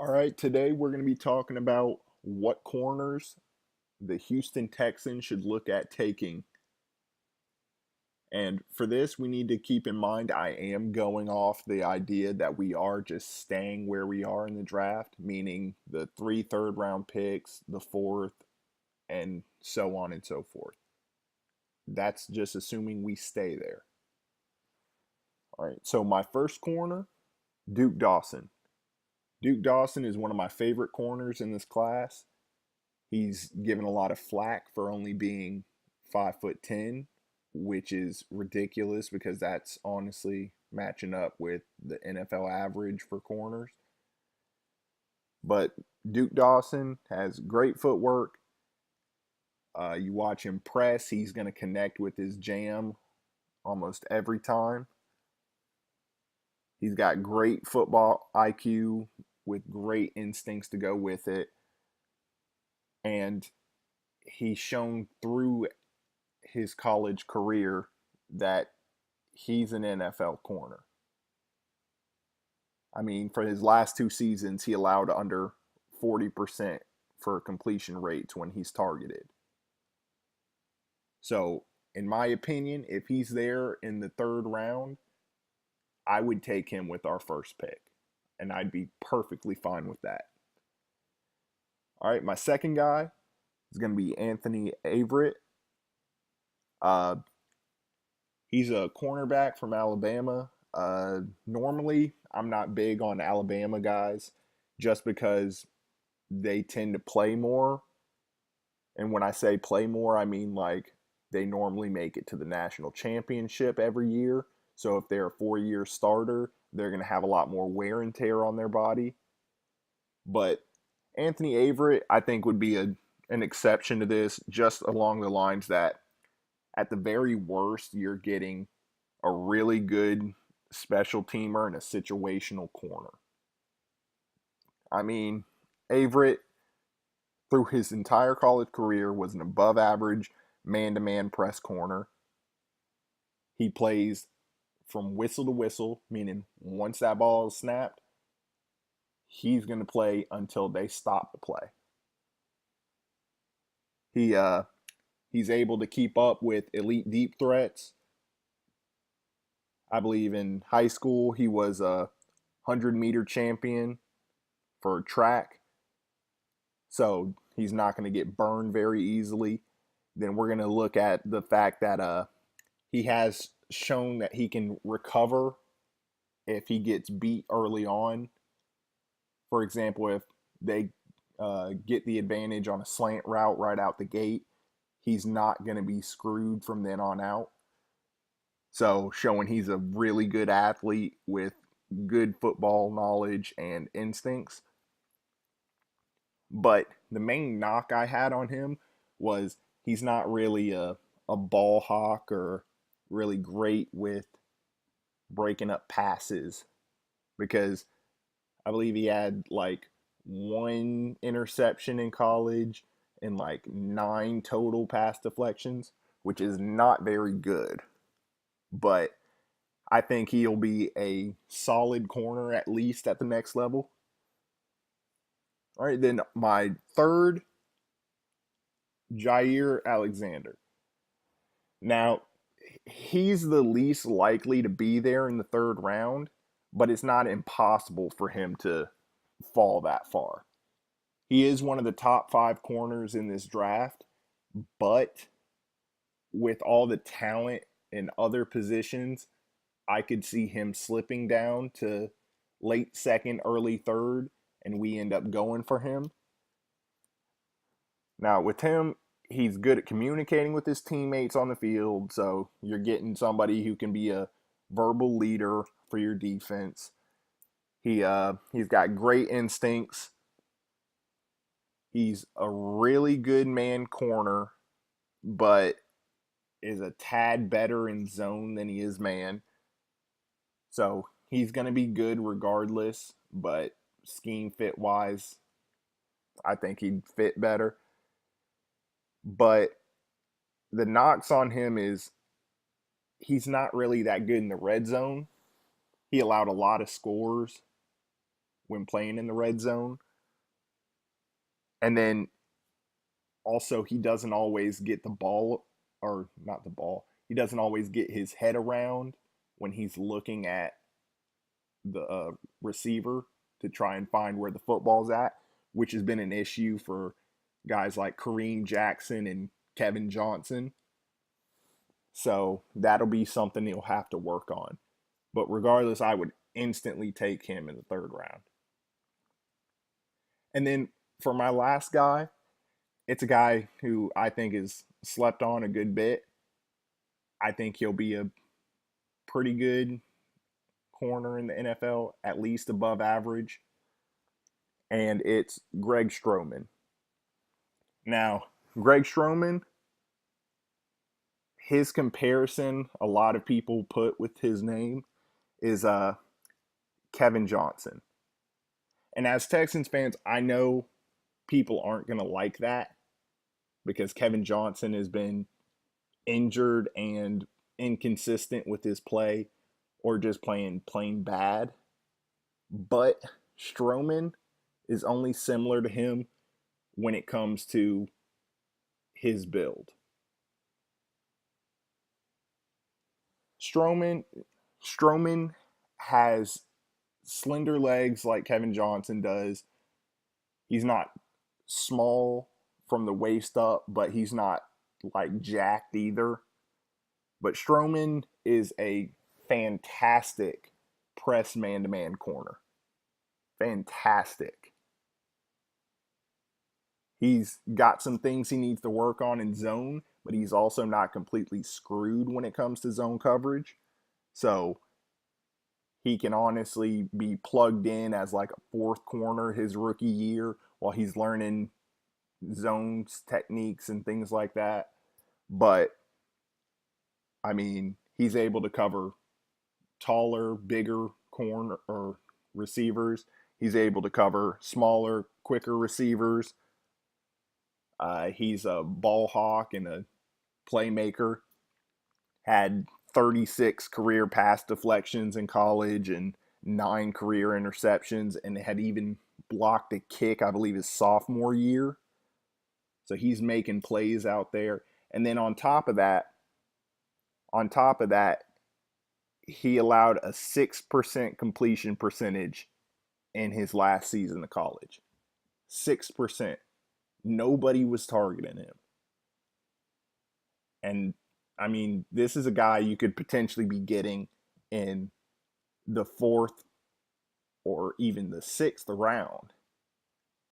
All right, today we're going to be talking about what corners the Houston Texans should look at taking. And for this, we need to keep in mind I am going off the idea that we are just staying where we are in the draft, meaning the three third round picks, the fourth, and so on and so forth. That's just assuming we stay there. All right, so my first corner, Duke Dawson. Duke Dawson is one of my favorite corners in this class. He's given a lot of flack for only being 5'10", which is ridiculous because that's honestly matching up with the NFL average for corners. But Duke Dawson has great footwork. You watch him press, he's going to connect with his jam almost every time. He's got great football IQ with great instincts to go with it. And he's shown through his college career that he's an NFL corner. I mean, for his last two seasons, he allowed under 40% for completion rates when he's targeted. So, in my opinion, if he's there in the third round, I would take him with our first pick, and I'd be perfectly fine with that. All right, my second guy is going to be Anthony Everett. Uh, he's a cornerback from Alabama. Normally, I'm not big on Alabama guys just because they tend to play more. And when I say play more, I mean like they normally make it to the national championship every year. So if they're a 4-year starter, they're going to have a lot more wear and tear on their body. But Anthony Averett, I think, would be an exception to this, just along the lines that at the very worst, you're getting a really good special teamer and a situational corner. I mean, Averett, through his entire college career, was an above average man to man press corner. He plays from whistle to whistle, meaning once that ball is snapped, he's going to play until they stop the play. He he's able to keep up with elite deep threats. I believe in high school he was a 100-meter champion for track, so he's not going to get burned very easily. Then we're going to look at the fact that he has shown that he can recover if he gets beat early on. For example, if they get the advantage on a slant route right out the gate, he's not going to be screwed from then on out. So, showing he's a really good athlete with good football knowledge and instincts. But the main knock I had on him was he's not really a ball hawk or really great with breaking up passes because I believe he had like one interception in college and like 9 total pass deflections, which is not very good. But I think he'll be a solid corner at least at the next level. All right, then my third, Jair Alexander. Now, he's the least likely to be there in the third round, but it's not impossible for him to fall that far. He is one of the top 5 corners in this draft, but with all the talent in other positions, I could see him slipping down to late second, early third, and we end up going for him. Now, with him, he's good at communicating with his teammates on the field, so you're getting somebody who can be a verbal leader for your defense. He's got great instincts. He's a really good man corner, but is a tad better in zone than he is man. So he's going to be good regardless, but scheme fit wise, I think he'd fit better. But the knocks on him is he's not really that good in the red zone. He allowed a lot of scores when playing in the red zone. And then also, he doesn't always get the ball, or not the ball, he doesn't always get his head around when he's looking at the receiver to try and find where the football's at, which has been an issue for guys like Kareem Jackson and Kevin Johnson. So that'll be something he'll have to work on. But regardless, I would instantly take him in the third round. And then for my last guy, it's a guy who I think is slept on a good bit. I think he'll be a pretty good corner in the NFL, at least above average. And it's Greg Stroman. Now, Greg Stroman, his comparison a lot of people put with his name is Kevin Johnson. And as Texans fans, I know people aren't going to like that because Kevin Johnson has been injured and inconsistent with his play or just playing plain bad. But Stroman is only similar to him when it comes to his build. Stroman has slender legs like Kevin Johnson does. He's not small from the waist up, but he's not like jacked either. But Stroman is a fantastic press man-to-man corner. Fantastic. He's got some things he needs to work on in zone, but he's also not completely screwed when it comes to zone coverage. So he can honestly be plugged in as like a fourth corner his rookie year while he's learning zones, techniques, and things like that. But, I mean, he's able to cover taller, bigger corner or receivers. He's able to cover smaller, quicker receivers. He's a ball hawk and a playmaker. Had 36 career pass deflections in college and 9 career interceptions, and had even blocked a kick, I believe, his sophomore year. So he's making plays out there. And then on top of that, he allowed a 6% completion percentage in his last season of college. 6%. Nobody was targeting him. And I mean, this is a guy you could potentially be getting in the 4th or even the 6th round.